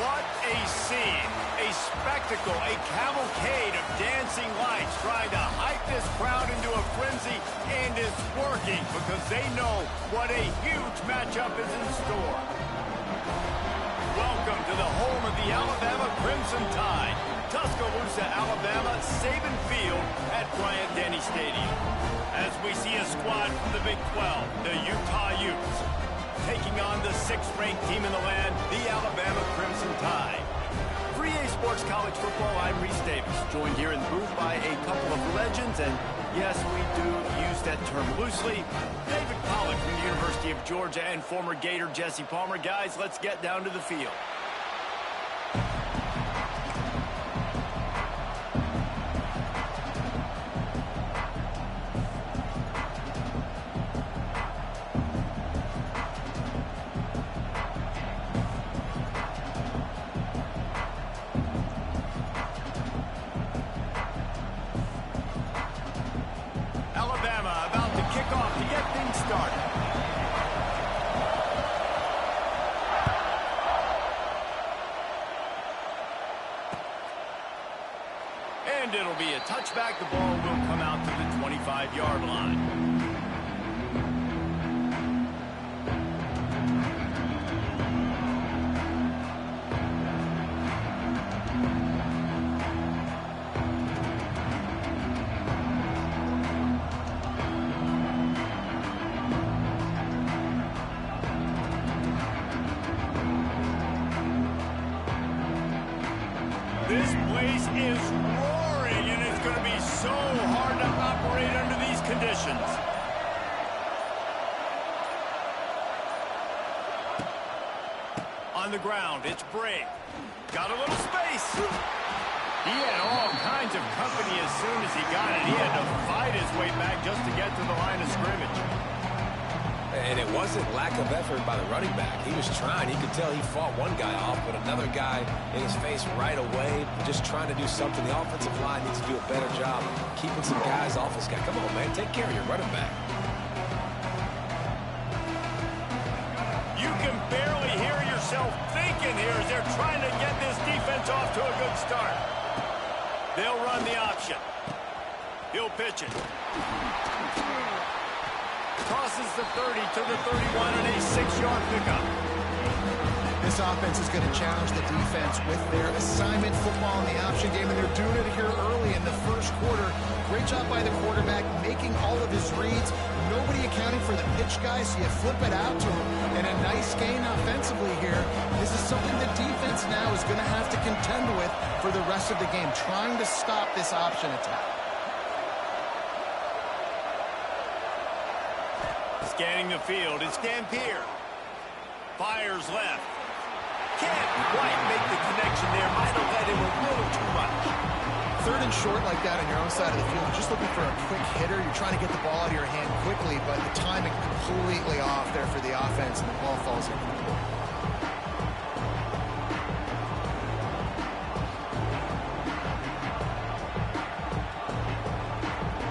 What a scene, a spectacle, a cavalcade of dancing lights trying to hype this crowd into a frenzy, and it's working because they know what a huge matchup is in store. Welcome to the home of the Alabama Crimson Tide, Tuscaloosa, Alabama, Saban Field at Bryant-Denny Stadium. As we see a squad from the Big 12, the Utah Utes, taking on the 6th-ranked team in the land, the Alabama Crimson Tide. For EA Sports College Football, I'm Reese Davis, joined here in the booth by a couple of legends, and yes, we do use that term loosely. David Pollack from the University of Georgia and former Gator Jesse Palmer. Guys, let's get down to the field. Alabama about to kick off to get things started. And it'll be a touchback. The ball will come out to the 25-yard line. This place is roaring, and it's going to be so hard to operate under these conditions. On the ground, it's Bray. Got a little space. He had all kinds of company as soon as he got it. He had to fight his way back just to get to the line of scrimmage. And it wasn't lack of effort by the running back. He was trying. He could tell he fought one guy off, but another guy in his face right away, just trying to do something. The offensive line needs to do a better job keeping some guys off this guy. Come on, man. Take care of your running back. You can barely hear yourself thinking here as they're trying to get this defense off to a good start. They'll run the option. He'll pitch it. Crosses the 30 to the 31 and a 6-yard pickup. This offense is going to challenge the defense with their assignment football in the option game, and they're doing it here early in the first quarter. Great job by the quarterback, making all of his reads. Nobody accounting for the pitch guy, so you flip it out to him, and a nice gain offensively here. This is something the defense now is going to have to contend with for the rest of the game, trying to stop this option attack. Scanning the field, it's Dampier. Fires left. Can't quite make the connection there. Might have led him a little too much. 3rd and short like that on your own side of the field. You're just looking for a quick hitter. You're trying to get the ball out of your hand quickly, but the timing completely off there for the offense, and the ball falls in.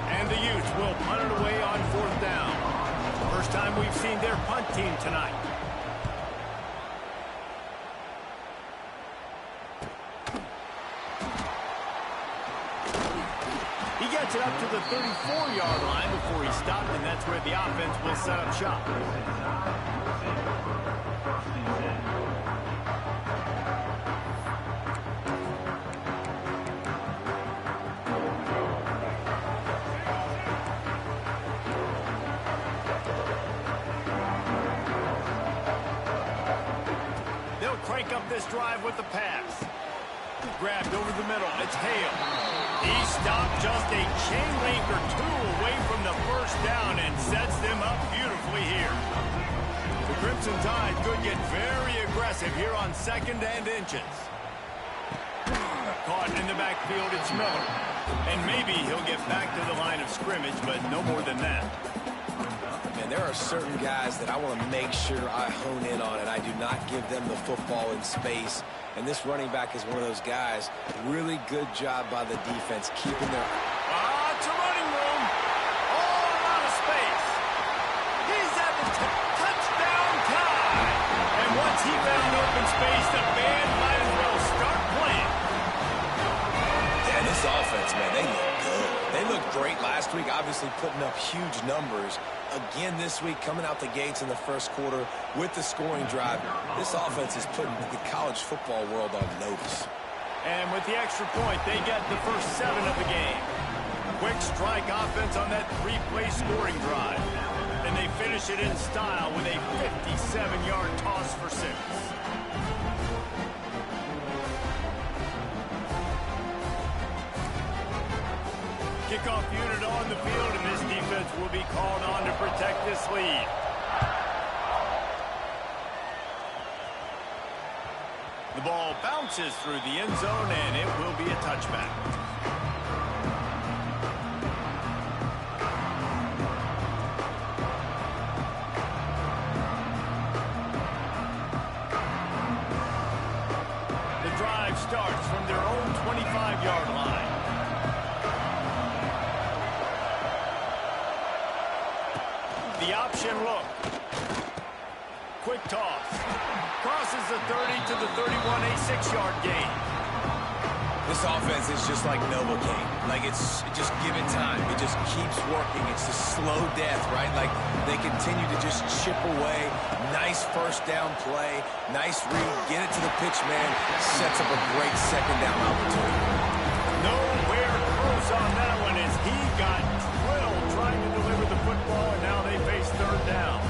And the Utes will punt it away on 4th down. First time we've seen their punt team tonight. He gets it up to the 34-yard line before he stopped, and that's where the offense will set up shop. Crank up this drive with the pass. Grabbed over the middle. It's Hale. He stopped just a chain link or two away from the first down and sets them up beautifully here. The Crimson Tide could get very aggressive here on 2nd and inches. Caught in the backfield, it's Miller. And maybe he'll get back to the line of scrimmage, but no more than that. And there are certain guys that I want to make sure I hone in on, and I do not give them the football in space. And this running back is one of those guys. Really good job by the defense, keeping their... It's a running room. All out of space. He's at the touchdown tie. And once he found open space, the band might as looked great last week, obviously putting up huge numbers. Again this week, coming out the gates in the first quarter with the scoring drive. This offense is putting the college football world on notice. And with the extra point, they get the first 7 of the game. Quick strike offense on that 3-play scoring drive. And they finish it in style with a 57-yard toss for 6. Kickoff unit on the field, and this defense will be called on to protect this lead. The ball bounces through the end zone, and it will be a touchback. The drive starts from their own 25-yard line. The option look. Quick toss. Crosses the 30 to the 31, a 6-yard gain. This offense is just like Novocaine. Like, it's just given time. It just keeps working. It's the slow death, right? Like, they continue to just chip away. Nice first down play. Nice read. Get it to the pitch man. Sets up a great second down opportunity. Nowhere close on that one as he got drilled trying to deliver the football, and now they face third down.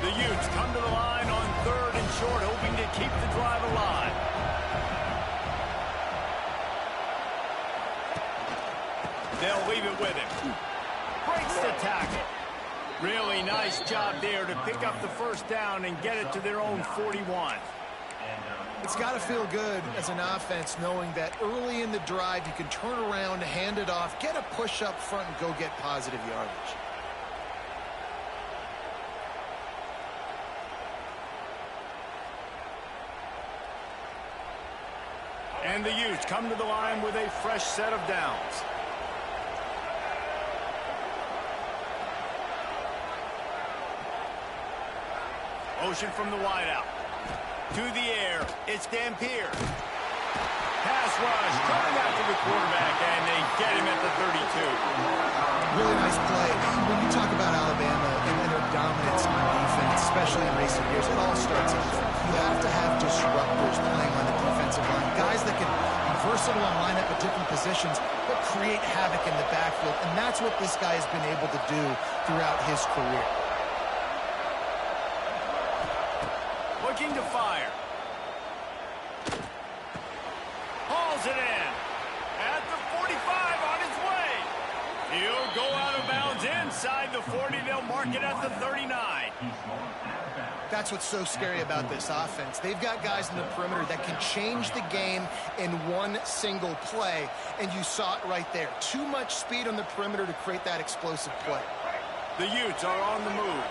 The Utes come to the line on 3rd and short, hoping to keep the drive alive. They'll leave it with him. Breaks the tackle. Really nice job there to pick up the first down and get it to their own 41. It's got to feel good as an offense knowing that early in the drive you can turn around, hand it off, get a push up front, and go get positive yardage. And the Utes come to the line with a fresh set of downs. Motion from the wideout. To the air, it's Dampier. Pass rush, coming after the quarterback, and they get him at the 32. Really nice play. When you talk about Alabama and their dominance on defense, especially in recent years, it all starts up front. You have to have disruptors playing on the defensive line, guys that can be versatile and line up at different positions, but create havoc in the backfield, and that's what this guy has been able to do throughout his career. Looking to fire. Hauls it in. At the 45 on his way. He'll go out of bounds inside the 40. They'll mark it at the 39. That's what's so scary about this offense. They've got guys in the perimeter that can change the game in one single play, and you saw it right there. Too much speed on the perimeter to create that explosive play. The Utes are on the move.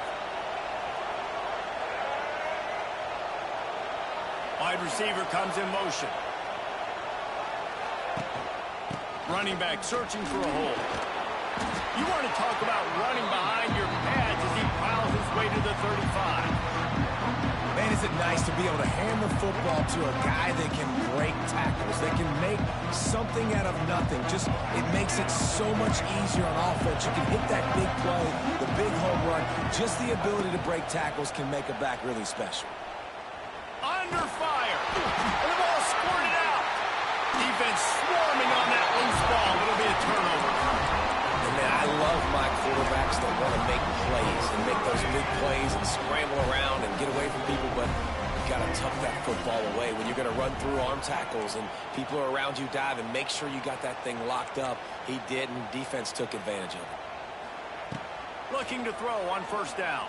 Wide receiver comes in motion. Running back searching for a hole. You want to talk about running behind your pads as he piles his way to the 35. Man, is it nice to be able to hand the football to a guy that can break tackles, that can make something out of nothing. Just, it makes it so much easier on offense. You can hit that big play, the big home run. Just the ability to break tackles can make a back really special. Under fire. And the ball squirted out. Defense swarming on that loose ball. It'll be a turnover. And man, I love my quarterbacks that want to make plays and make those big plays and scramble around and get away from people, but you got to tuck that football away when you're going to run through arm tackles and people are around you diving. Make sure you got that thing locked up. He did, and defense took advantage of it. Looking to throw on first down.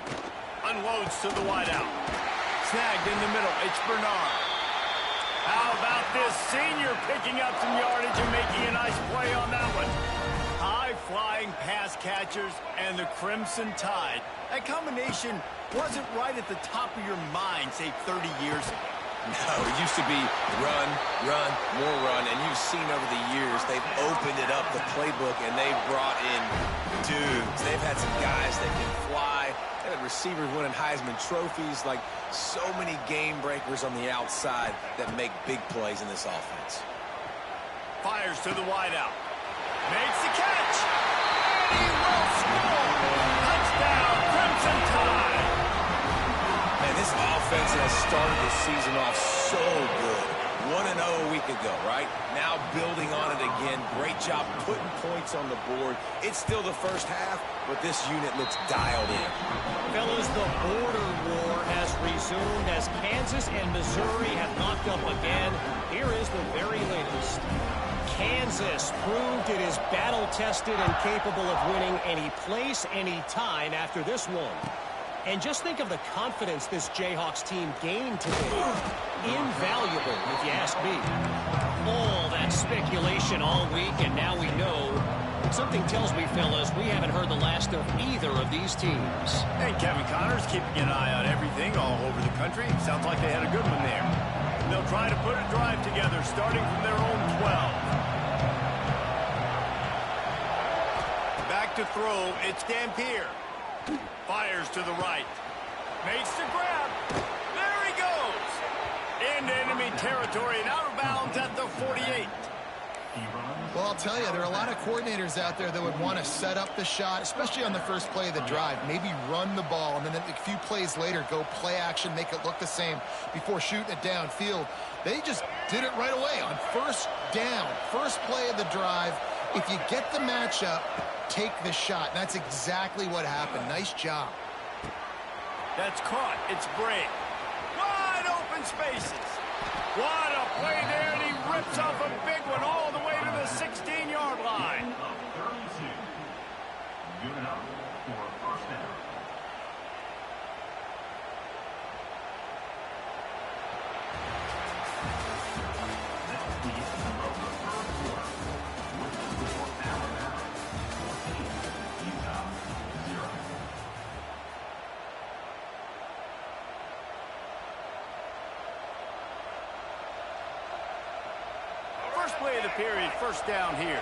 Unloads to the wideout. Snagged in the middle. It's Bernard. How about this senior picking up some yardage and making a nice play on that one? High-flying pass catchers and the Crimson Tide. That combination wasn't right at the top of your mind, say, 30 years ago. No, it used to be run, run, more run, and you've seen over the years they've opened it up, the playbook, and they've brought in dudes. They've had some guys that can fly. They've had receivers winning Heisman trophies, like so many game breakers on the outside that make big plays in this offense. Fires to the wideout. Makes the catch. And he will score. Touchdown, Crimson Tide. Man, this offense has started the season off so good. 1-0 a week ago, right? Now building on it again. Great job putting points on the board. It's still the first half, but this unit looks dialed in. Fellas, the border war has resumed as Kansas and Missouri have knocked up again. Here is the very latest. Kansas proved it is battle-tested and capable of winning any place, any time after this one. And just think of the confidence this Jayhawks team gained today. Invaluable, if you ask me. All that speculation all week, and now we know. Something tells me, fellas, we haven't heard the last of either of these teams. And Kevin Connors keeping an eye on everything all over the country. Sounds like they had a good one there. They'll try to put a drive together, starting from their own 12. Back to throw, it's Dampier. Fires to the right. Makes the grab. There he goes. Into enemy territory and out of bounds at the 48. Well, I'll tell you, there are a lot of coordinators out there that would want to set up the shot, especially on the first play of the drive. Maybe run the ball, and then a few plays later, go play action, make it look the same before shooting it downfield. They just did it right away on first down. First play of the drive. If you get the matchup, take the shot. And that's exactly what happened. Nice job. That's caught. It's Bray. Wide open spaces. What a play there, and he rips off a big one all the way to the 16-yard line. Good enough for a first down. First play of the period, first down here.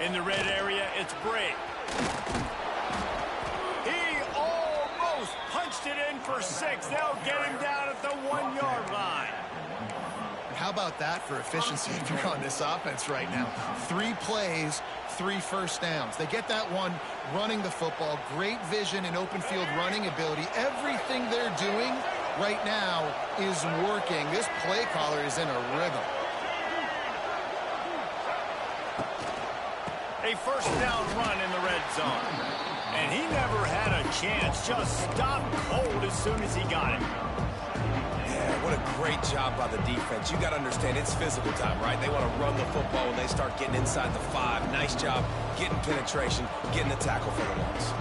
In the red area, it's Bray. He almost punched it in for 6. They'll get him down at the 1-yard line. How about that for efficiency if you're on this offense right now? 3 plays, 3 first downs. They get that one running the football. Great vision and open field running ability. Everything they're doing right now is working. This play caller is in a rhythm. A first down run in the red zone. And he never had a chance. Just stopped cold as soon as he got it. Yeah, what a great job by the defense. You got to understand, it's physical time, right? They want to run the football when they start getting inside the 5. Nice job getting penetration, getting the tackle for the loss.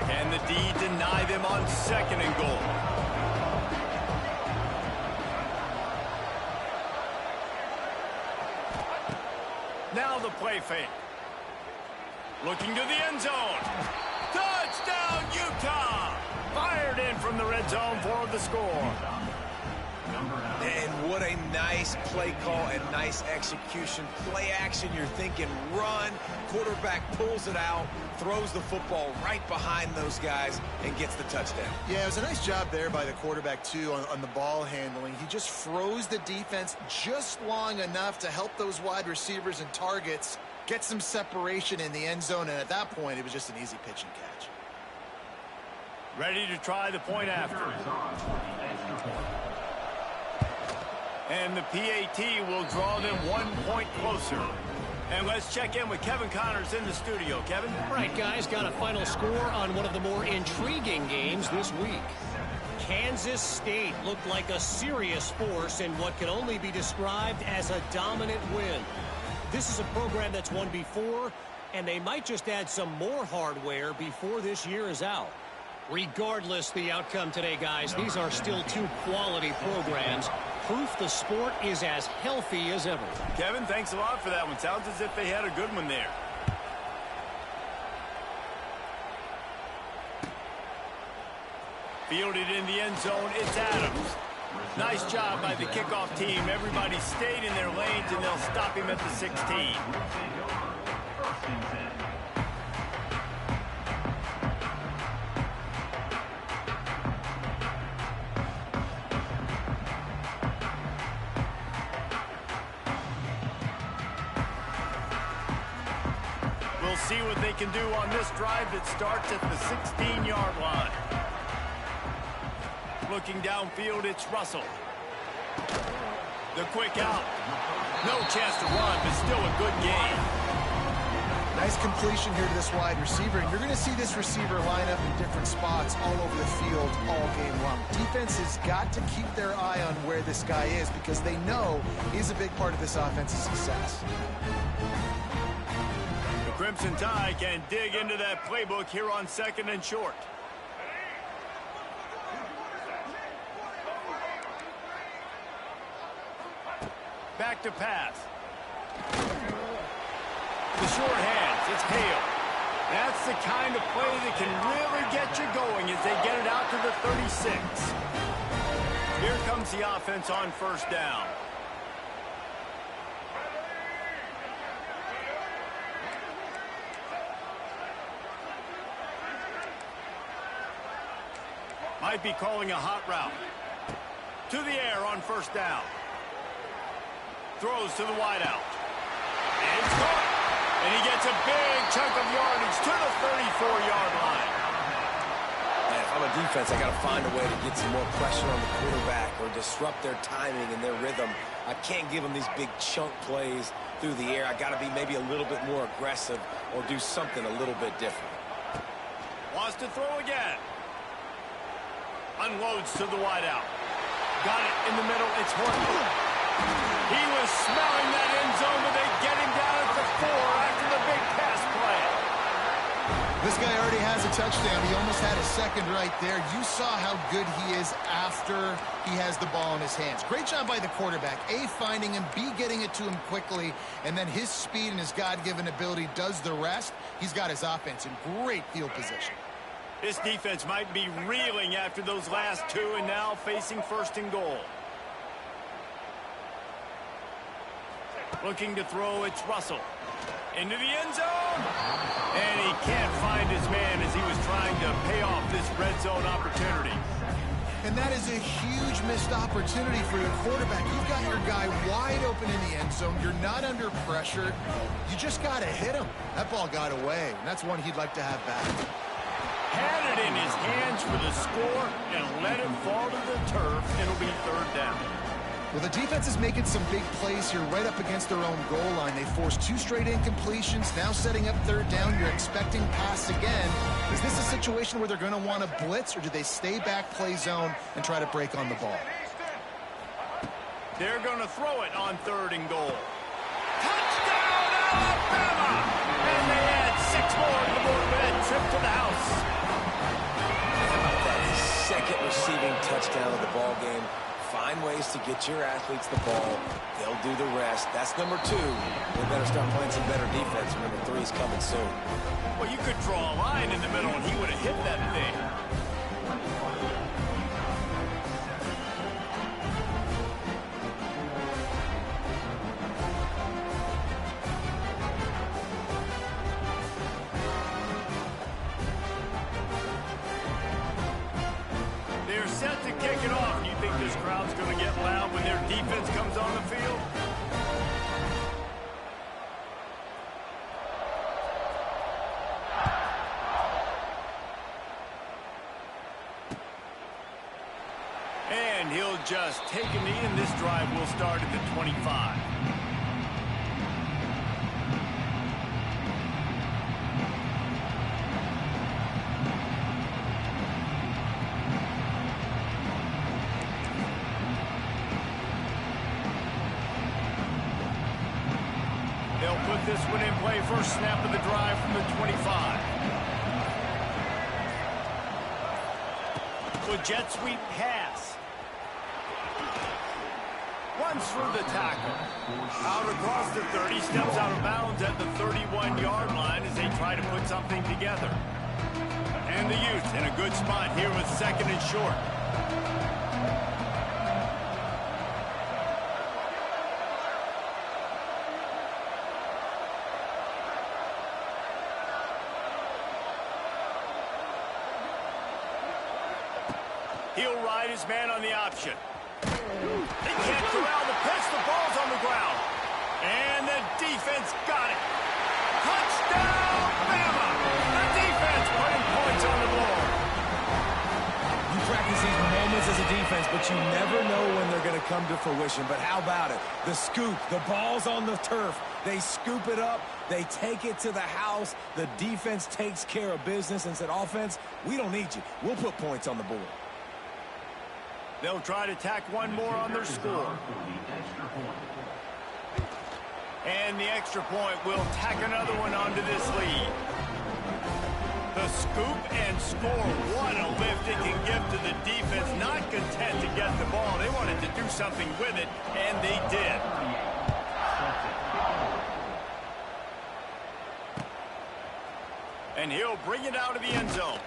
Can the D deny them on 2nd and goal? Now the play fake. Looking to the end zone. Touchdown, Utah! Fired in from the red zone for the score. And what a nice play call and nice execution. Play action, you're thinking run. Quarterback pulls it out, throws the football right behind those guys, and gets the touchdown. Yeah, it was a nice job there by the quarterback, too, on the ball handling. He just froze the defense just long enough to help those wide receivers and targets get some separation in the end zone, and at that point, it was just an easy pitch and catch. Ready to try the point after. And the PAT will draw them 1 point closer. And let's check in with Kevin Connors in the studio. Kevin? All right, guys, got a final score on one of the more intriguing games this week. Kansas State looked like a serious force in what can only be described as a dominant win. This is a program that's won before, and they might just add some more hardware before this year is out. Regardless the outcome today, guys, these are still 2 quality programs. Proof the sport is as healthy as ever. Kevin, thanks a lot for that one. Sounds as if they had a good one there. Fielded in the end zone, it's Adams. Nice job by the kickoff team. Everybody stayed in their lanes, and they'll stop him at the 16. First and 10. We'll see what they can do on this drive that starts at the 16-yard line. Looking downfield, it's Russell. The quick out. No chance to run, but still a good gain. Nice completion here to this wide receiver, and you're going to see this receiver line up in different spots all over the field all game long. Defense has got to keep their eye on where this guy is because they know he's a big part of this offense's success. The Crimson Tide can dig into that playbook here on 2nd and short. Back to pass. The short hands, it's Hale. That's the kind of play that can really get you going as they get it out to the 36. Here comes the offense on 1st down. Might be calling a hot route. To the air on 1st down. Throws to the wideout. And it's caught. And he gets a big chunk of yardage to the 34-yard line. Man, if I'm a defense, I got to find a way to get some more pressure on the quarterback or disrupt their timing and their rhythm. I can't give them these big chunk plays through the air. I got to be maybe a little bit more aggressive or do something a little bit different. Wants to throw again. Unloads to the wideout. Got it in the middle. It's Horton. He was smelling that end zone, but they get him down at the 4 after the big pass play. This guy already has a touchdown. He almost had a second right there. You saw how good he is after he has the ball in his hands. Great job by the quarterback. A, finding him, B, getting it to him quickly, and then his speed and his God-given ability does the rest. He's got his offense in great field position. This defense might be reeling after those last 2 and now facing 1st and goal. Looking to throw, it's Russell. Into the end zone. And he can't find his man as he was trying to pay off this red zone opportunity. And that is a huge missed opportunity for your quarterback. You've got your guy wide open in the end zone. You're not under pressure. You just got to hit him. That ball got away, and that's one he'd like to have back. Had it in his hands for the score and let it fall to the turf. It'll be 3rd down. Well, the defense is making some big plays here right up against their own goal line. They forced 2 straight incompletions, now setting up 3rd down. You're expecting pass again. Is this a situation where they're going to want to blitz, or do they stay back, play zone, and try to break on the ball? They're going to throw it on 3rd and goal. Touchdown, Alabama! And they add 6 more to the board with that trip to the house. Second receiving touchdown of the ball game. Find ways to get your athletes the ball. They'll do the rest. That's number 2. They better start playing some better defense. Number 3 is coming soon. Well, you could draw a line in the middle, and he would have hit that thing. They're set to kick it off. Do you think this crowd's going to get loud when their defense comes on the field? And he'll just take a knee, and this drive will start at the 25. They'll put this one in play. First snap of the drive from the 25. With jet sweep pass. Runs through the tackle. Out across the 30. Steps out of bounds at the 31-yard line as they try to put something together. And the Utes in a good spot here with 2nd and short. He'll ride his man on the option. He can't corral the pitch. The ball's on the ground. And the defense got it. Touchdown, Bama! The defense putting points on the board. You practice these moments as a defense, but you never know when they're going to come to fruition. But how about it? The scoop, the ball's on the turf. They scoop it up. They take it to the house. The defense takes care of business and said, offense, we don't need you. We'll put points on the board. They'll try to tack one more on their score. And the extra point will tack another one onto this lead. The scoop and score. What a lift it can give to the defense. Not content to get the ball. They wanted to do something with it, and they did. And he'll bring it out of the end zone.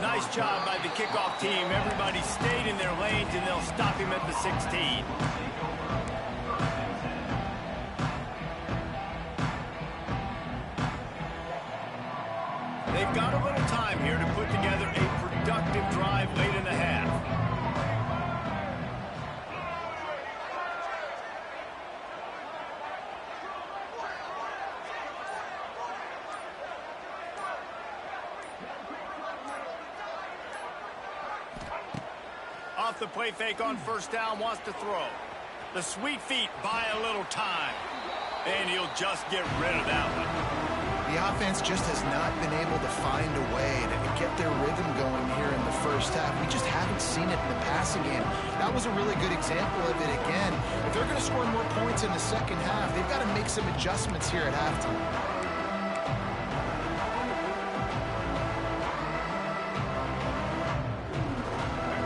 Nice job by the kickoff team. Everybody stayed in their lanes, and they'll stop him at the 16. They've got a little time here to put together a productive drive late in the half. Off the play fake on 1st down, wants to throw. The sweet feet buy a little time. And he'll just get rid of that one. The offense just has not been able to find a way to get their rhythm going here in the first half. We just haven't seen it in the passing game. That was a really good example of it again. If they're going to score more points in the second half, they've got to make some adjustments here at halftime.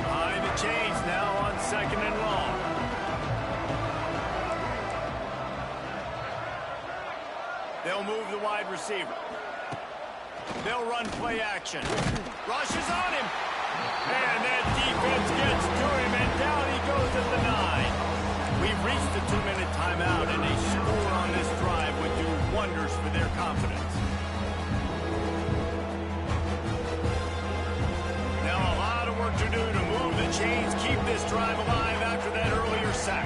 Behind the chains now on 2nd and long. They'll move the wide receiver. They'll run play action. Rushes on him. And that defense gets to him, and down he goes at the 9. We've reached the 2-minute timeout, and a score on this drive would do wonders for their confidence. Now a lot of work to do to move the chains, keep this drive alive after that earlier sack.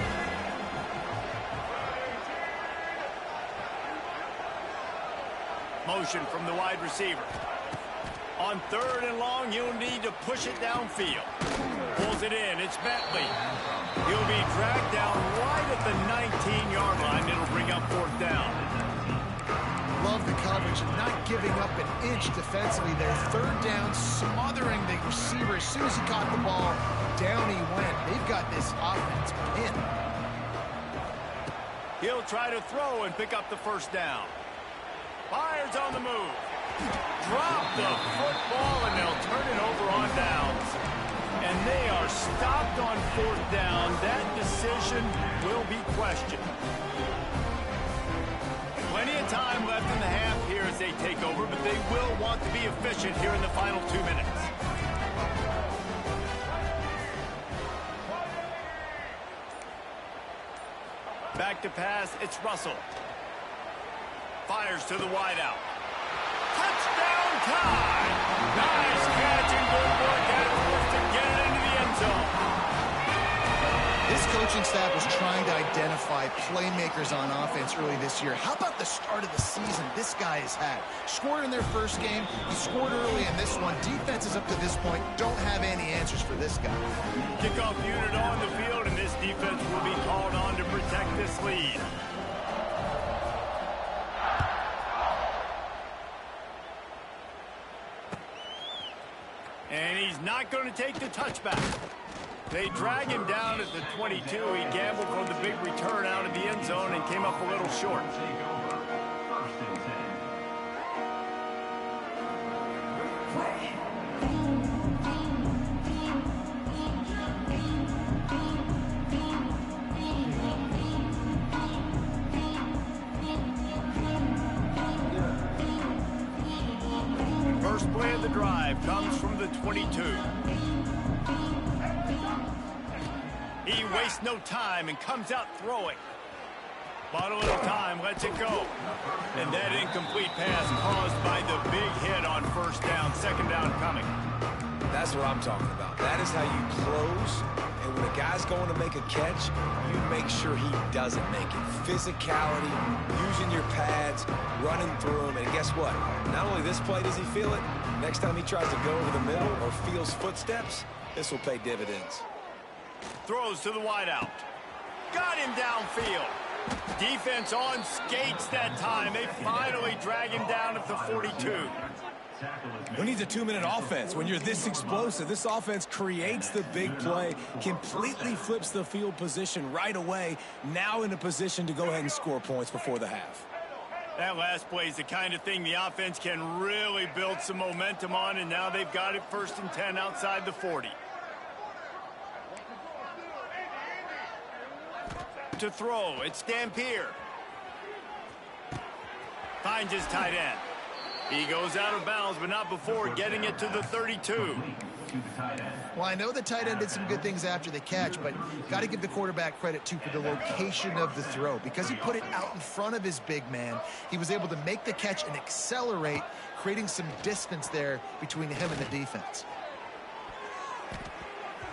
Motion from the wide receiver. On 3rd and long, you'll need to push it downfield. Pulls it in. It's Bentley. He'll be dragged down right at the 19-yard line. It'll bring up 4th down. Love the coverage and not giving up an inch defensively there. 3rd down, smothering the receiver. As soon as he caught the ball, down he went. They've got this offense pinned. He'll try to throw and pick up the 1st down. Fires on the move. Drop the football, and they'll turn it over on downs. And they are stopped on 4th down. That decision will be questioned. Plenty of time left in the half here as they take over, but they will want to be efficient here in the final 2 minutes. Back to pass, it's Russell. Fires to the wideout. Touchdown time! Nice catch and good work afterwards to get it into the end zone. This coaching staff was trying to identify playmakers on offense early this year. How about the start of the season this guy has had? Scored in their first game. He scored early in this one. Defenses up to this point don't have any answers for this guy. Kickoff unit on the field, and this defense will be called on to protect this lead. And he's not going to take the touchback. They drag him down at the 22. He gambled for the big return out of the end zone and came up a little short. First play of the drive. drive comes from the 22. He wastes no time and comes out throwing. Bought a little time, lets it go. And that incomplete pass caused by the big hit on first down, second down coming. That's what I'm talking about. That is how you close. And when a guy's going to make a catch, you make sure he doesn't make it. Physicality, using your pads, running through him. And guess what? Not only this play does he feel it, next time he tries to go over the middle or feels footsteps, this will pay dividends. Throws to the wideout. Got him downfield. Defense on skates that time. They finally drag him down at the 42. Who needs a 2-minute offense when you're this explosive? This offense creates the big play, completely flips the field position right away, now in a position to go ahead and score points before the half. That last play is the kind of thing the offense can really build some momentum on, and now they've got it 1st and 10 outside the 40. To throw, it's Dampier. Finds his tight end. He goes out of bounds, but not before getting it to the 32. Well, I know the tight end did some good things after the catch, but got to give the quarterback credit, too, for the location of the throw. Because he put it out in front of his big man, he was able to make the catch and accelerate, creating some distance there between him and the defense.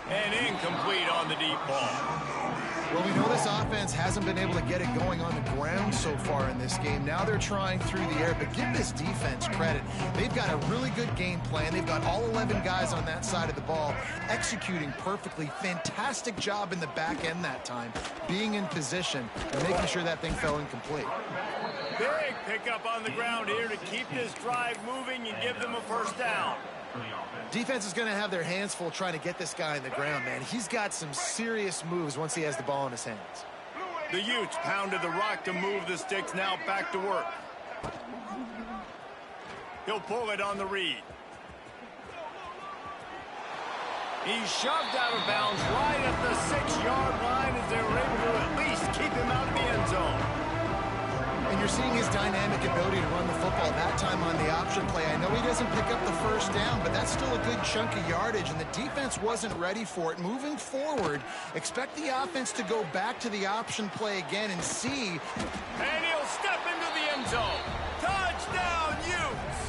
And incomplete on the deep ball. Well, we know this offense hasn't been able to get it going on the ground so far in this game. Now they're trying through the air, but give this defense credit. They've got a really good game plan. They've got all 11 guys on that side of the ball executing perfectly. Fantastic job in the back end that time, being in position and making sure that thing fell incomplete. Big pickup on the ground here to keep this drive moving and give them a first down. Defense is going to have their hands full trying to get this guy in the ground, man. He's got some serious moves once he has the ball in his hands. The Utes pounded the rock to move the sticks, now back to work. He'll pull it on the read. He's shoved out of bounds right at the 6-yard line as they were able to at least keep him out of the end zone. And you're seeing his dynamic ability to run the football that time on the option play. I know he doesn't pick up the first down, but that's still a good chunk of yardage, and the defense wasn't ready for it. Moving forward, expect the offense to go back to the option play again and see. And he'll step into the end zone. Touchdown, Utes!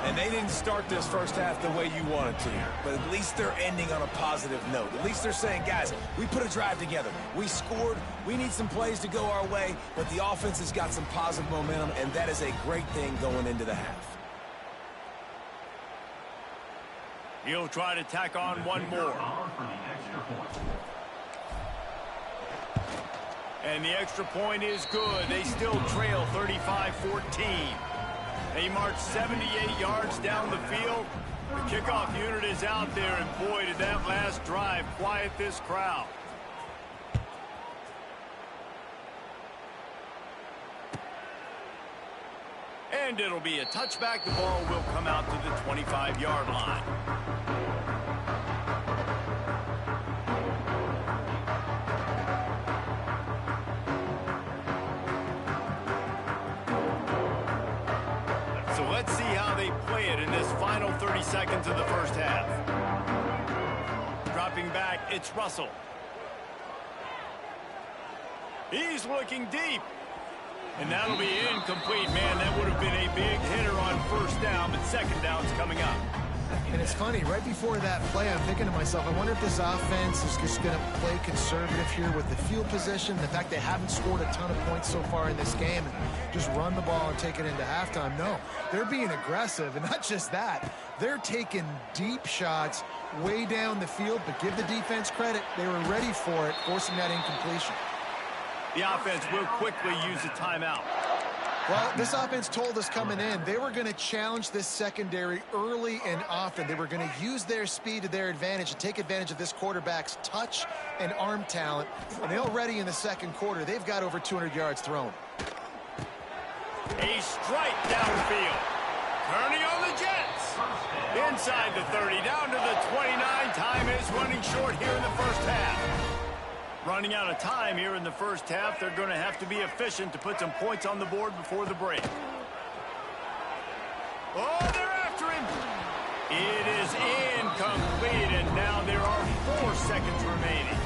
And they didn't start this first half the way you wanted to, but at least they're ending on a positive note. At least they're saying, guys, we put a drive together. We scored. We need some plays to go our way, but the offense has got some positive momentum, and that is a great thing going into the half. He'll try to tack on one more. And the extra point is good. They still trail 35-14. They march 78 yards down the field. The kickoff unit is out there, and boy, did that last drive quiet this crowd. And it'll be a touchback. The ball will come out to the 25-yard line. So let's see how they play it in this final 30 seconds of the first half. Dropping back, it's Russell. He's looking deep. And that'll be incomplete, man. That would have been a big hitter on first down, but second down's coming up. And it's funny, right before that play, I'm thinking to myself, I wonder if this offense is just going to play conservative here with the field position, the fact they haven't scored a ton of points so far in this game, and just run the ball and take it into halftime. No, they're being aggressive, and not just that, they're taking deep shots way down the field, but give the defense credit. They were ready for it, forcing that incompletion. The offense will quickly use a timeout. Well, this offense told us coming in they were going to challenge this secondary early and often. They were going to use their speed to their advantage and take advantage of this quarterback's touch and arm talent. And already in the second quarter, they've got over 200 yards thrown. A strike downfield. Turning on the Jets. Inside the 30, down to the 29. Time is running short here in the first half. Running out of time here in the first half. They're going to have to be efficient to put some points on the board before the break. Oh, they're after him. It is incomplete, and now there are 4 seconds remaining.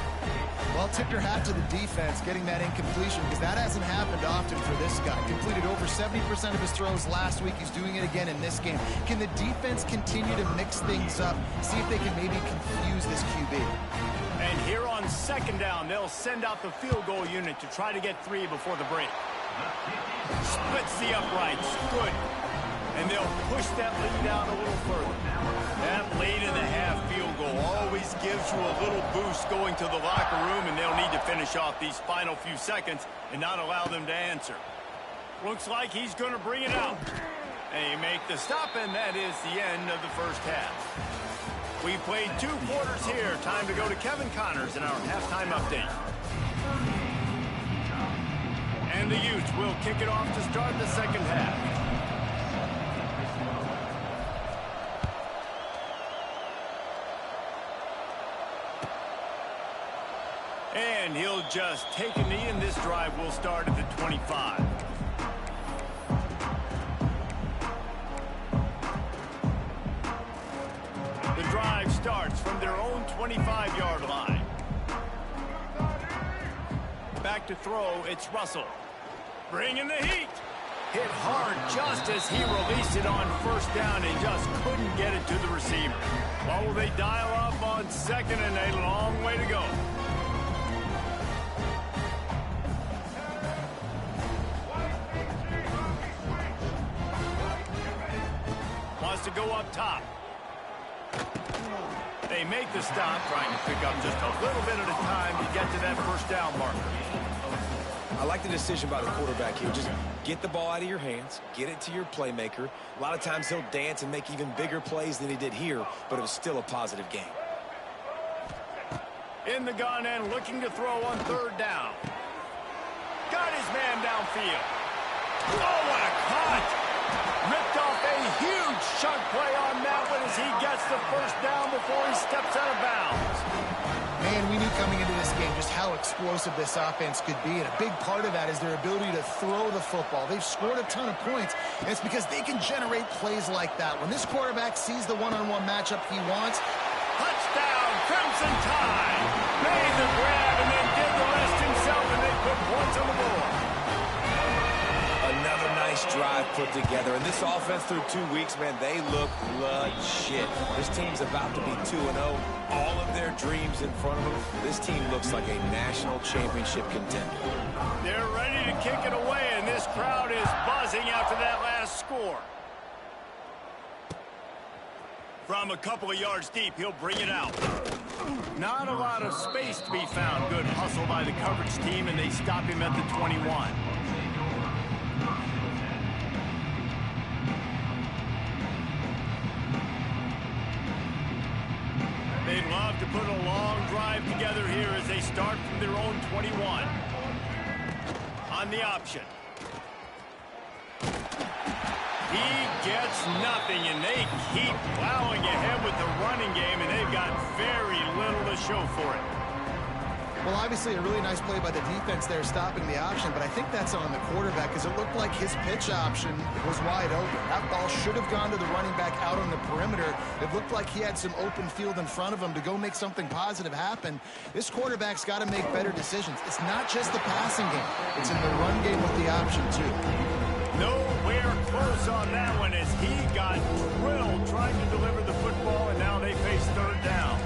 Well, tip your hat to the defense getting that incompletion, because that hasn't happened often for this guy. Completed over 70% of his throws last week. He's doing it again in this game. Can the defense continue to mix things up, see if they can maybe confuse this QB? And here on 2nd down, they'll send out the field goal unit to try to get 3 before the break. Splits the uprights. Good. And they'll push that lead out a little further. That late-in-the-half field goal always gives you a little boost going to the locker room, and they'll need to finish off these final few seconds and not allow them to answer. Looks like he's going to bring it out. They make the stop, and that is the end of the first half. We played 2 quarters here. Time to go to Kevin Connors in our halftime update. And the Utes will kick it off to start the second half. And he'll just take a knee, and this drive will start at the 25. The drive starts from their own 25-yard line. Back to throw, it's Russell. Bringing the heat. Hit hard just as he released it on 1st down and just couldn't get it to the receiver. Well, will they dial up on 2nd, and a long way to go. Wants to go up top. They make the stop, trying to pick up just a little bit at a time to get to that 1st down marker. I like the decision by the quarterback here. Just get the ball out of your hands, get it to your playmaker. A lot of times he'll dance and make even bigger plays than he did here, but it was still a positive game. In the gun and looking to throw on 3rd down. Got his man downfield. Oh, what a cut! Ripped off a huge chunk play on that one as he gets the 1st down before he steps out of bounds. Man, we knew coming into this game just how explosive this offense could be, and a big part of that is their ability to throw the football. They've scored a ton of points, and it's because they can generate plays like that. When this quarterback sees the one-on-one matchup he wants, touchdown, Crimson Tide! Made the grab and then did the rest himself, and they put points on the board. Another nice drive put together. And this offense through 2 weeks, man, they look legit. This team's about to be 2-0. All of their dreams in front of them. This team looks like a national championship contender. They're ready to kick it away, and this crowd is buzzing after that last score. From a couple of yards deep, he'll bring it out. Not a lot of space to be found. Good hustle by the coverage team, and they stop him at the 21. They'd love to put a long drive together here as they start from their own 21. On the option. He gets nothing, and they keep plowing ahead with the running game, and they've got very little to show for it. well, obviously a really nice play by the defense there stopping the option, but I think that's on the quarterback because it looked like his pitch option was wide open. That ball should have gone to the running back out on the perimeter. It looked like he had some open field in front of him to go make something positive happen. This quarterback's got to make better decisions. It's not just the passing game. It's in the run game with the option, too. Nowhere close on that one as he got drilled trying to deliver the football, and now they face third down.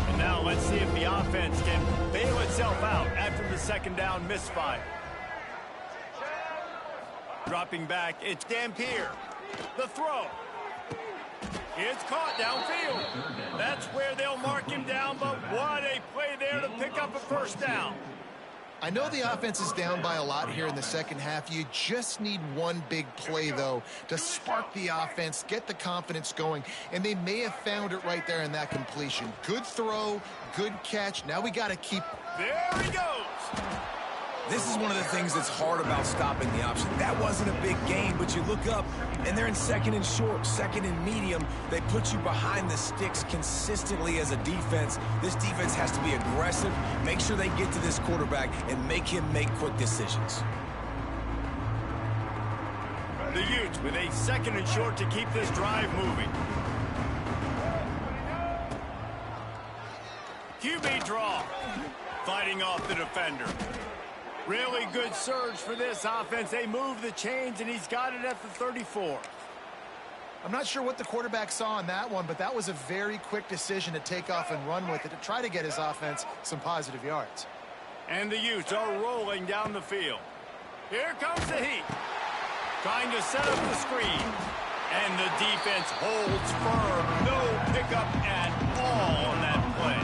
And now let's see if the offense can bail itself out after the second down misfire. Dropping back, it's Dampier. The throw. It's caught downfield. That's where they'll mark him down, but what a play there to pick up a first down. I know the offense is down by a lot here in the second half. You just need one big play, though, to spark the offense, get the confidence going, and they may have found it right there in that completion. Good throw, good catch. Now we got to keep... There he goes. This is one of the things that's hard about stopping the option. That wasn't a big gain, but you look up, and they're in second and short, second and medium. They put you behind the sticks consistently as a defense. This defense has to be aggressive, make sure they get to this quarterback, and make him make quick decisions. The Utes with a second and short to keep this drive moving. QB draw. Fighting off the defender. Really good surge for this offense. They move the chains, and he's got it at the 34. I'm not sure what the quarterback saw on that one, but that was a very quick decision to take off and run with it to try to get his offense some positive yards. And the Utes are rolling down the field. Here comes the heat. Trying to set up the screen. And the defense holds firm. No pickup at all on that play.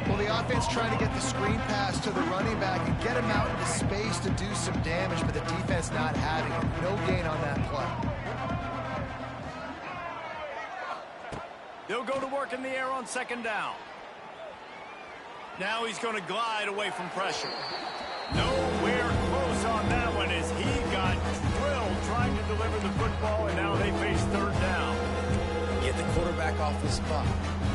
Well, the offense trying to get the screen pass to the running back and get him out into space to do some damage, but the defense not having it. No gain on that play. They'll go to work in the air on second down. Now he's going to glide away from pressure. Nowhere close on that one as he got drilled trying to deliver the football, and now they face third down. Get the quarterback off the spot.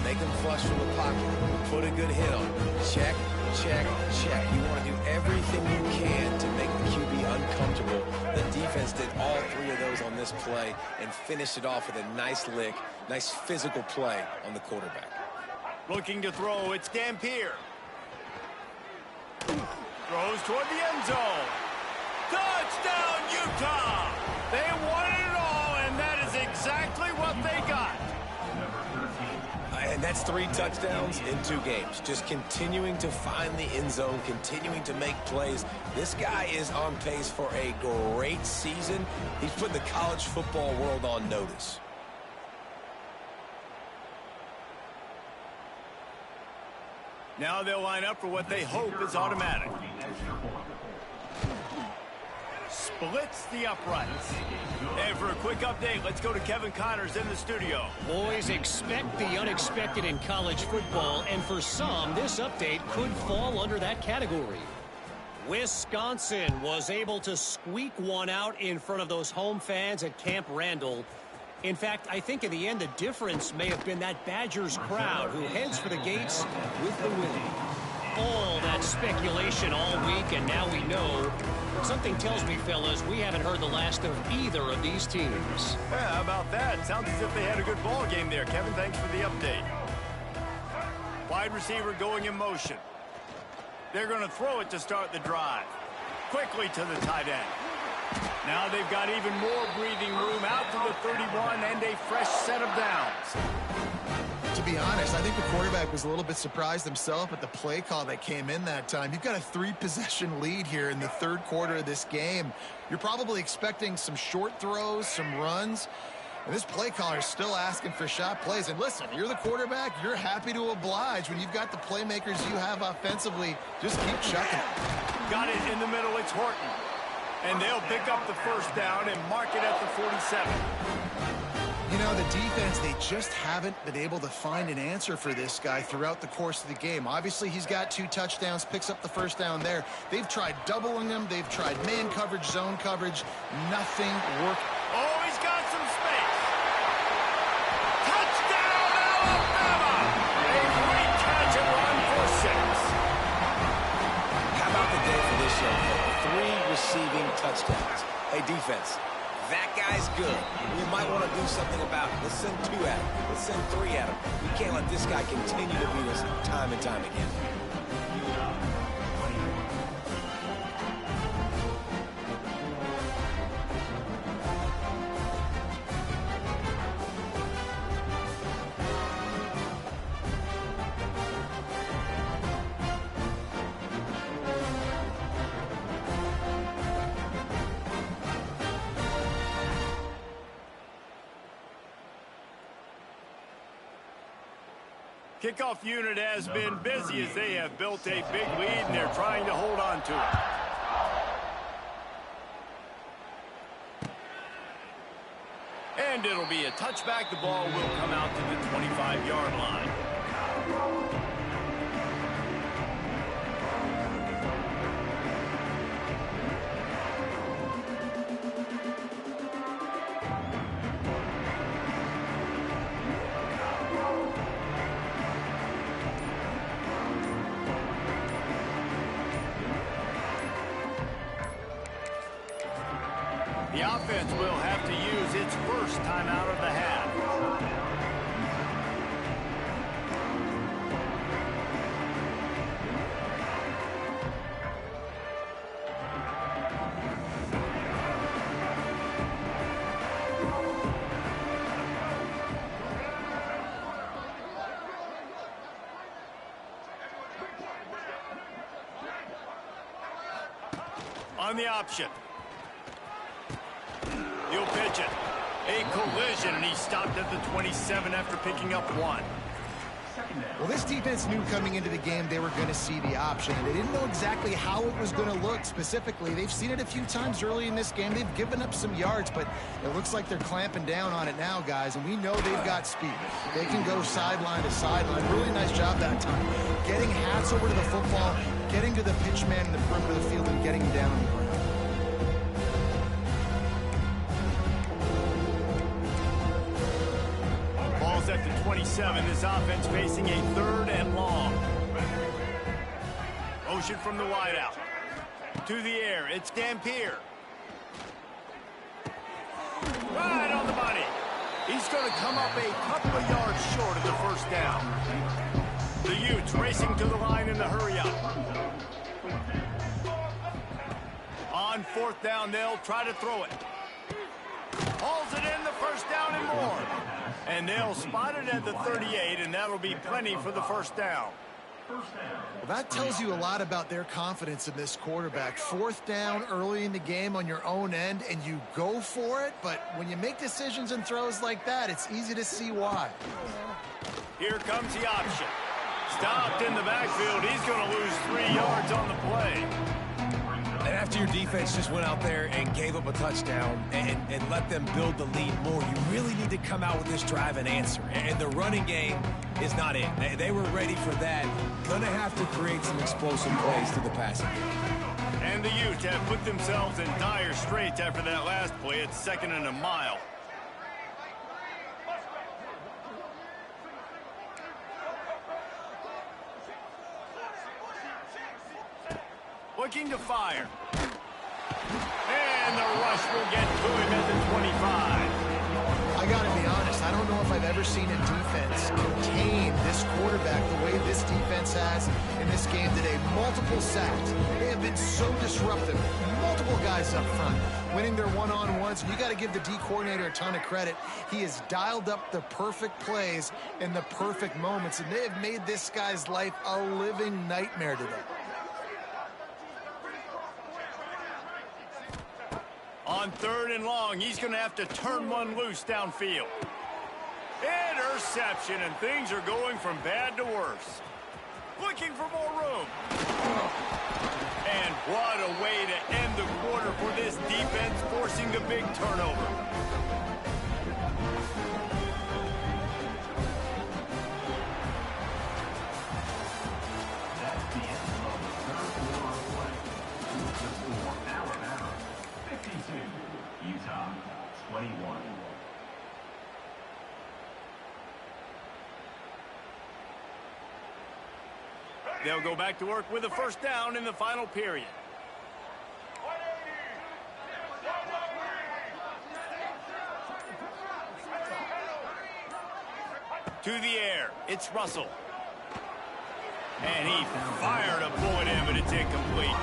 Make him flush from the pocket. Put a good hit on him. Check, check, check. You want to do everything you can to make the QB uncomfortable. The defense did all three of those on this play and finished it off with a nice lick, nice physical play on the quarterback. Looking to throw, it's Dampier. Throws toward the end zone. Touchdown, Utah! They wanted it all, and that is exactly what they got. And that's 3 touchdowns in 2 games. Just continuing to find the end zone, continuing to make plays. This guy is on pace for a great season. He's put the college football world on notice. Now they'll line up for what they hope is automatic. Splits the uprights. And for a quick update, let's go to Kevin Connors in the studio. Boys, expect the unexpected in college football, and for some, this update could fall under that category. Wisconsin was able to squeak one out in front of those home fans at Camp Randall. In fact, I think in the end, the difference may have been that Badgers crowd who heads for the gates with the win. All that speculation all week, and now we know. Something tells me, fellas, we haven't heard the last of either of these teams. Yeah, how about that? Sounds as if they had a good ball game there. Kevin, thanks for the update. Wide receiver going in motion. They're going to throw it to start the drive. Quickly to the tight end. Now they've got even more breathing room out to the 31 and a fresh set of downs. To be honest, I think the quarterback was a little bit surprised himself at the play call that came in that time. You've got a 3-possession lead here in the third quarter of this game. You're probably expecting some short throws, some runs. And this play caller is still asking for shot plays. And listen, you're the quarterback. You're happy to oblige. When you've got the playmakers you have offensively, just keep chucking it. Got it in the middle. It's Horton. And they'll pick up the first down and mark it at the 47. You know, the defense, they just haven't been able to find an answer for this guy throughout the course of the game. Obviously, he's got 2 touchdowns, picks up the first down there. They've tried doubling him. They've tried man coverage, zone coverage. Nothing worked. Oh, he's got some space. Touchdown, Alabama! A great catch and run for 6. How about the day for this young man? 3 receiving touchdowns. Hey, defense, that guy's good. We might want to do something about it. Let's send 2 at him. Let's send 3 at him. We can't let this guy continue to beat us time and time again. Kickoff unit has been busy as they have built a big lead, and they're trying to hold on to it. And it'll be a touchback. The ball will come out to the 25-yard line. The offense will have to use its first timeout of the half. On the option. He'll pitch it. A collision, and he stopped at the 27 after picking up 1. Well, this defense knew coming into the game they were going to see the option, and they didn't know exactly how it was going to look specifically. They've seen it a few times early in this game. They've given up some yards, but it looks like they're clamping down on it now, guys, and we know they've got speed. They can go sideline to sideline. Really nice job that time. Getting hats over to the football, getting to the pitch man in the perimeter of the field, and getting him down on the ground. At the 27, this offense facing a 3rd and long. Motion from the wideout. To the air, it's Dampier. Right on the money. He's going to come up a couple of yards short of the first down. The Utes racing to the line in the hurry-up. On 4th down, they'll try to throw it. Hauls it in, the first down and more. And they'll spot it at the 38, and that'll be plenty for the first down. Well, that tells you a lot about their confidence in this quarterback. 4th down early in the game on your own end, and you go for it. But when you make decisions and throws like that, it's easy to see why. Here comes the option. Stopped in the backfield. He's going to lose 3 yards on the play. And after your defense just went out there and gave up a touchdown and let them build the lead more, you really need to come out with this drive and answer. And the running game is not it. They were ready for that. Gonna have to create some explosive plays through the passing game. And the Utes have put themselves in dire straits after that last play. It's 2nd and a mile. Looking to fire. And the rush will get to him at the 25. I got to be honest, I don't know if I've ever seen a defense contain this quarterback the way this defense has in this game today. Multiple sacks. They have been so disruptive. Multiple guys up front winning their one-on-ones. And you got to give the D coordinator a ton of credit. He has dialed up the perfect plays in the perfect moments, and they have made this guy's life a living nightmare today. On 3rd and long, he's going to have to turn one loose downfield. Interception, and things are going from bad to worse. Looking for more room. And what a way to end the quarter for this defense, forcing the big turnover. Utah, 21. They'll go back to work with a first down in the final period. To the air, it's Russell. And he fired a bullet in, but it's incomplete.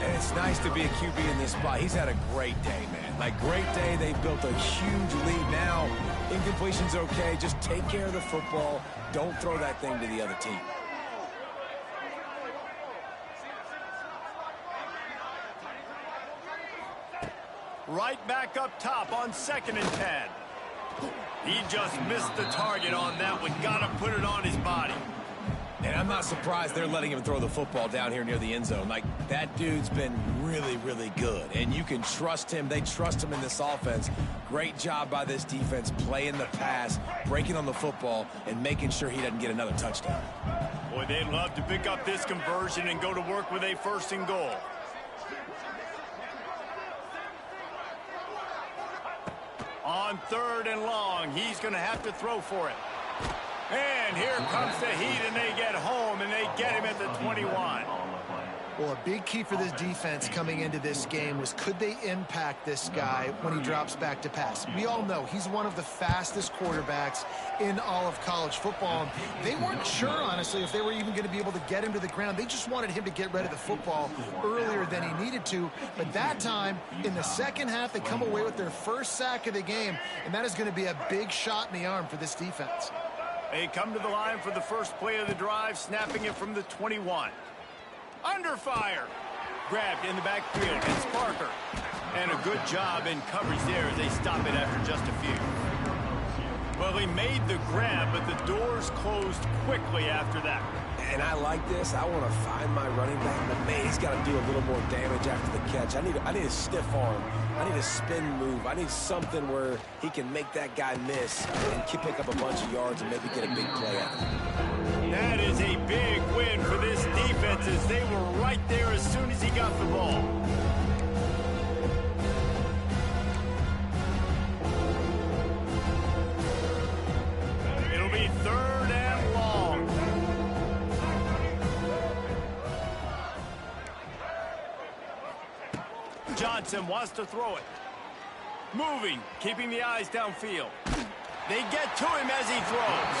And it's nice to be a QB in this spot. He's had a great day, man. Like, great day. They built a huge lead. Now, incompletion's okay. Just take care of the football. Don't throw that thing to the other team. Right back up top on 2nd and 10. He just missed the target on that one. Got to put it on his body. And I'm not surprised they're letting him throw the football down here near the end zone. Like, that dude's been really, really good. And you can trust him. They trust him in this offense. Great job by this defense playing the pass, breaking on the football, and making sure he doesn't get another touchdown. Boy, they'd love to pick up this conversion and go to work with a 1st and goal. On 3rd and long, he's going to have to throw for it. And here comes the heat, and they get home, and they get him at the 21. Well, a big key for this defense coming into this game was, could they impact this guy when he drops back to pass? We all know he's one of the fastest quarterbacks in all of college football. They weren't sure, honestly, if they were even going to be able to get him to the ground. They just wanted him to get rid of the football earlier than he needed to. But that time, in the second half, they come away with their first sack of the game, and that is going to be a big shot in the arm for this defense. They come to the line for the first play of the drive, snapping it from the 21. Under fire. Grabbed in the backfield. It's Parker. And a good job in coverage there as they stop it after just a few. Well, he made the grab, but the doors closed quickly after that. And I like this. I want to find my running back, but man, he's got to do a little more damage after the catch. I need a stiff arm. I need a spin move. I need something where he can make that guy miss and pick up a bunch of yards and maybe get a big play out of it. That is a big win for this defense as they were right there as soon as he got the ball. It'll be 3rd and long. Johnson wants to throw it. Moving, keeping the eyes downfield. They get to him as he throws.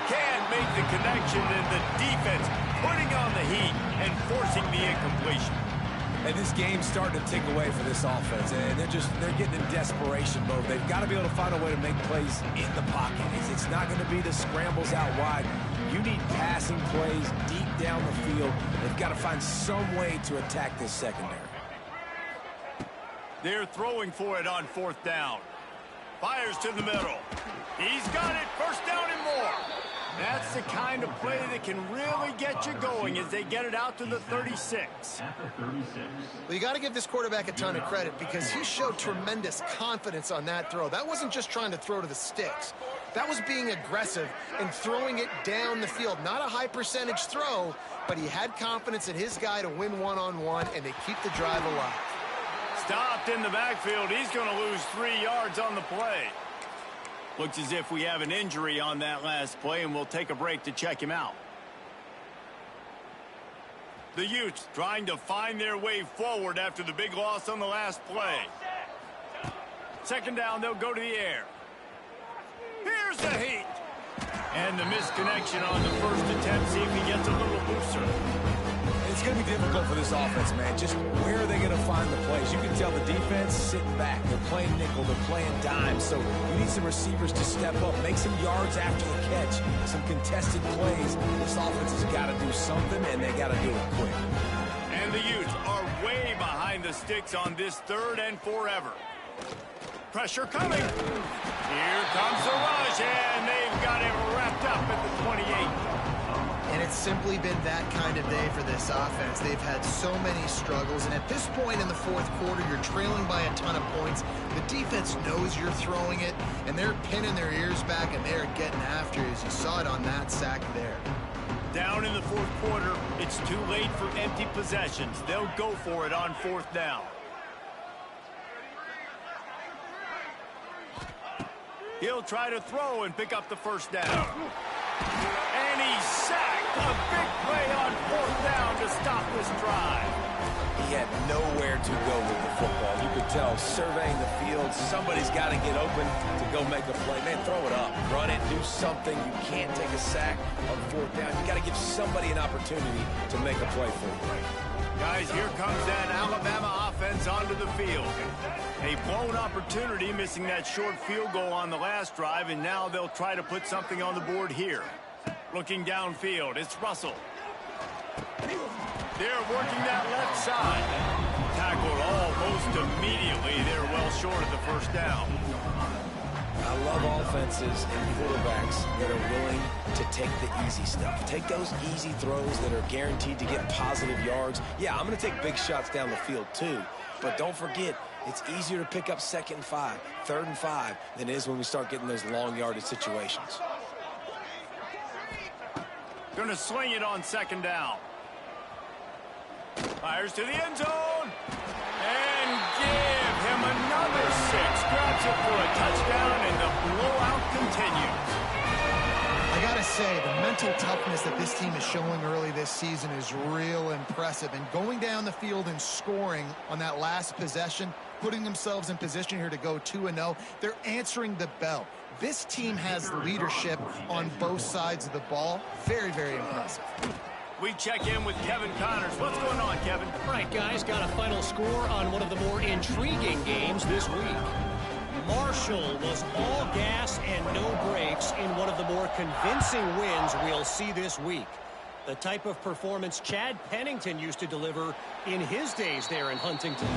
Can't make the connection, and the defense putting on the heat and forcing the incompletion. And this game's starting to tick away for this offense, and they're getting in desperation mode. They've got to be able to find a way to make plays in the pocket. It's not going to be the scrambles out wide. You need passing plays deep down the field. They've got to find some way to attack this secondary. They're throwing for it on 4th down. Fires to the middle. He's got it. 1st down and more. That's the kind of play that can really get you going as they get it out to the 36. Well, you got to give this quarterback a ton of credit because he showed tremendous confidence on that throw. That wasn't just trying to throw to the sticks. That was being aggressive and throwing it down the field. Not a high percentage throw, but he had confidence in his guy to win one-on-one, and they keep the drive alive. Stopped in the backfield. He's going to lose 3 yards on the play. Looks as if we have an injury on that last play, and we'll take a break to check him out. The Utes trying to find their way forward after the big loss on the last play. 2nd down, they'll go to the air. Here's the heat. And the misconnection on the first attempt. See if he gets a little looser. It's going to be difficult for this offense, man. Just where are they going to find the plays? You can tell the defense sitting back. They're playing nickel. They're playing dime. So you need some receivers to step up, make some yards after the catch, some contested plays. This offense has got to do something, and they got to do it quick. And the Utes are way behind the sticks on this 3rd and forever. Pressure coming. Here comes the rush, and they've got him wrapped up at the 28. And it's simply been that kind of day for this offense. They've had so many struggles, and at this point in the 4th quarter, you're trailing by a ton of points. The defense knows you're throwing it, and they're pinning their ears back, and they're getting after you, as you saw it on that sack there. Down in the 4th quarter, it's too late for empty possessions. They'll go for it on 4th down. He'll try to throw and pick up the 1st down. And he's sacked. A big play on 4th down to stop this drive. He had nowhere to go with the football. You could tell, surveying the field, somebody's got to get open to go make a play. Man, throw it up. Run it. Do something. You can't take a sack on 4th down. You got to give somebody an opportunity to make a play for you. Guys, here comes that Alabama offense onto the field. A blown opportunity, missing that short field goal on the last drive, and now they'll try to put something on the board here. Looking downfield, it's Russell. They're working that left side. Tackled almost immediately. They're well short of the 1st down. I love offenses and quarterbacks that are willing to take the easy stuff. Take those easy throws that are guaranteed to get positive yards. Yeah, I'm going to take big shots down the field too, but don't forget, it's easier to pick up 2nd and 5, 3rd and 5 than it is when we start getting those long yardage situations. Going to sling it on 2nd down. Fires to the end zone. And give him another 6. Grabs it for a touchdown, and the blowout continues. I got to say, the mental toughness that this team is showing early this season is real impressive. And going down the field and scoring on that last possession, putting themselves in position here to go 2-0, they're answering the bell. This team has leadership on both sides of the ball. Very, very impressive. We check in with Kevin Connors. What's going on, Kevin? All right, guys, got a final score on one of the more intriguing games this week. Marshall was all gas and no brakes in one of the more convincing wins we'll see this week. The type of performance Chad Pennington used to deliver in his days there in Huntington.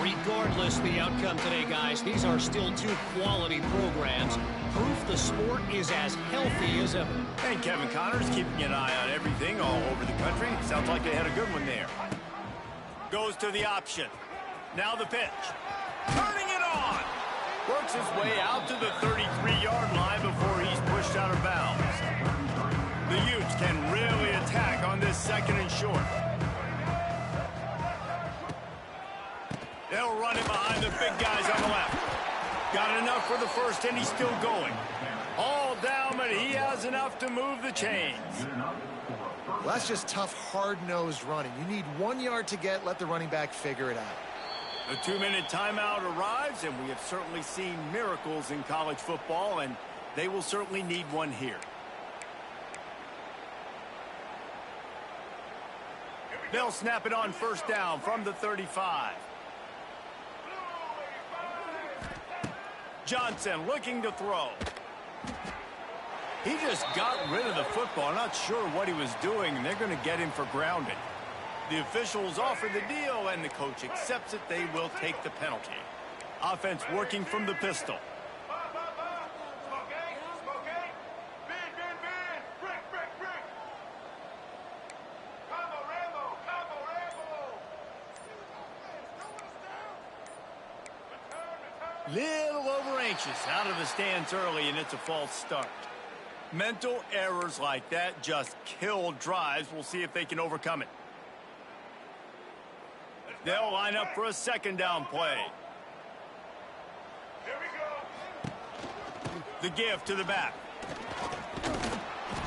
Regardless the outcome today, guys, these are still two quality programs. Proof the sport is as healthy as ever. And Kevin Connors keeping an eye on everything all over the country. Sounds like they had a good one there. Goes to the option. Now the pitch. Turning it on. Works his way out to the 33-yard line before he's pushed out of bounds. The Utes can really attack on this second and short. They'll run it behind the big guys on the left. Got enough for the first, and he's still going. All down, but he has enough to move the chains. Well, that's just tough, hard-nosed running. You need 1 yard to get, let the running back figure it out. The 2-minute timeout arrives, and we have certainly seen miracles in college football, and they will certainly need one here. They'll snap it on first down from the 35. Johnson looking to throw. He just got rid of the football. Not sure what he was doing, and they're going to get him for grounding. The officials offer the deal, and the coach accepts it. They will take the penalty. Offense working from the pistol. Little over anxious out of the stands early, and it's a false start. Mental errors like that just kill drives. We'll see if they can overcome it. They'll line up for a second down play. Here we go. The give to the back.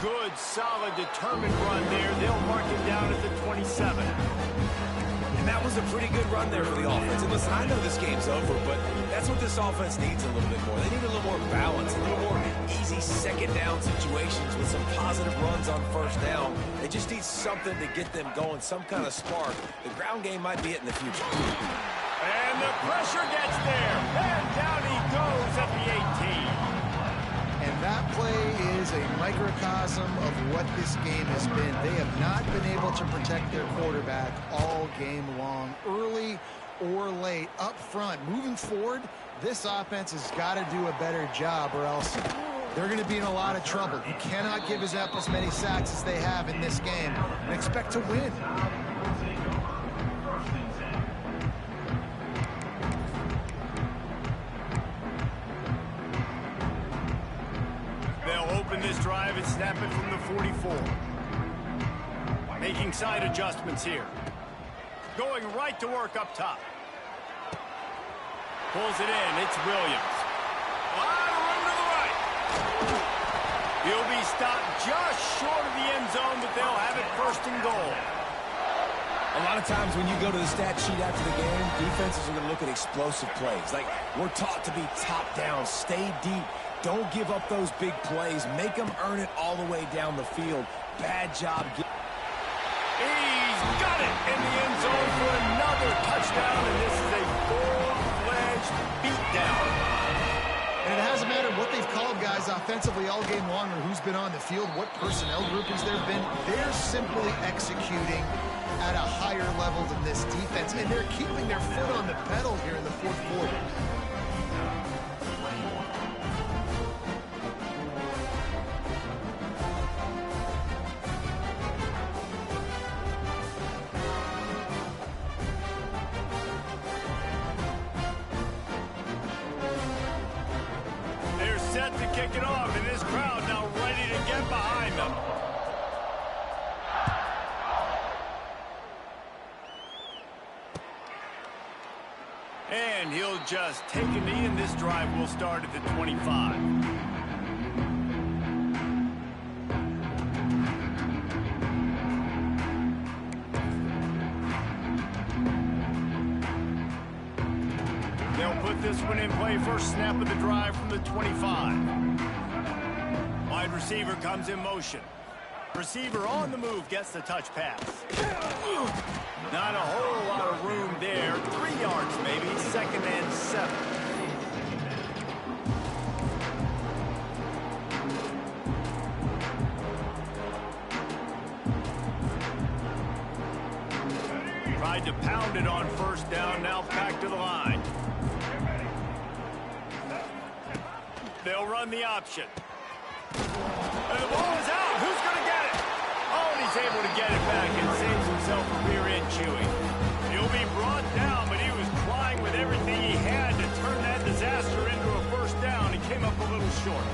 Good, solid, determined run there. They'll mark him down at the 27. And that was a pretty good run there for the offense. And listen, I know this game's over, but that's what this offense needs a little bit more. They need a little more balance, a little more easy second down situations with some positive runs on first down. They just need something to get them going, some kind of spark. The ground game might be it in the future. And the pressure gets there. And down he goes at the 18. And that play is a microcosm of what this game has been. They have not been able to protect their quarterback all game long, early or late, up front. Moving forward, this offense has got to do a better job, or else they're going to be in a lot of trouble. You cannot give up as many sacks as they have in this game and expect to win. This drive and snap it from the 44. Making side adjustments here. Going right to work up top. Pulls it in. It's Williams. A lot of room to the right. He'll be stopped just short of the end zone, but they'll have it first and goal. A lot of times when you go to the stat sheet after the game, defenses are going to look at explosive plays. Like, we're taught to be top down, stay deep. Don't give up those big plays. Make them earn it all the way down the field. Bad job. He's got it in the end zone for another touchdown, and this is a full-fledged beatdown. And it hasn't mattered what they've called guys offensively all game long or who's been on the field, what personnel groupings there have been. They're simply executing at a higher level than this defense, and they're keeping their foot on the pedal here in the fourth quarter. Set to kick it off, and this crowd now ready to get behind them. And he'll just take a knee, and this drive will start at the 25. They'll put this one in play. First snap of the drive from the 25. Wide receiver comes in motion. Receiver on the move gets the touch pass. Not a whole lot of room there. 3 yards maybe. Second and 7. tried to pound it on first down, now back to the line. They'll run the option. And the ball is out. Who's going to get it? Oh, and he's able to get it back and saves himself a rear end chewing. He'll be brought down, but he was trying with everything he had to turn that disaster into a first down. He came up a little short.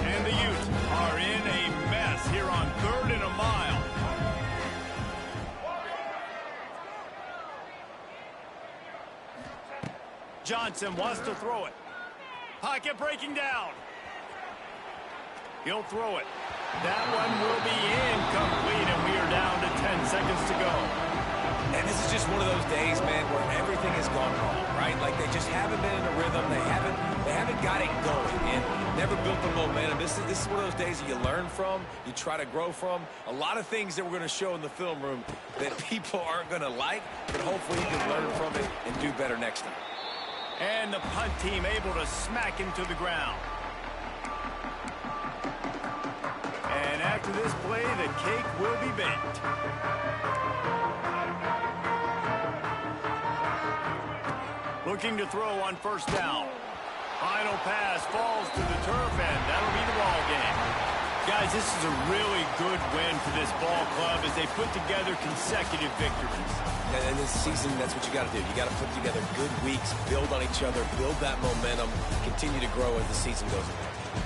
And the Utes are in a mess here on 3rd and a mile. Johnson wants to throw it. Pocket breaking down. He'll throw it. That one will be incomplete, and we are down to 10 seconds to go. And this is just one of those days, man, where everything has gone wrong, right? Like they just haven't been in a rhythm. They haven't got it going and never built the momentum. This is one of those days that you learn from, you try to grow from. A lot of things that we're going to show in the film room that people aren't going to like, but hopefully you can learn from it and do better next time. And the punt team able to smack him to the ground. And after this play, the cake will be baked. Looking to throw on first down. Final pass falls to the turf, and that'll be the ball game. Guys, this is a really good win for this ball club as they put together consecutive victories. And this season, that's what you got to do. You got to put together good weeks, build on each other, build that momentum, continue to grow as the season goes on.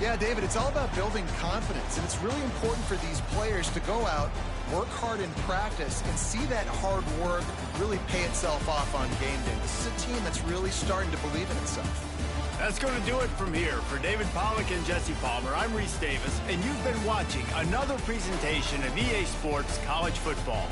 Yeah, David, it's all about building confidence, and it's really important for these players to go out, work hard in practice, and see that hard work really pay itself off on game day. This is a team that's really starting to believe in itself. That's going to do it from here. For David Pollack and Jesse Palmer, I'm Reese Davis, and you've been watching another presentation of EA Sports College Football.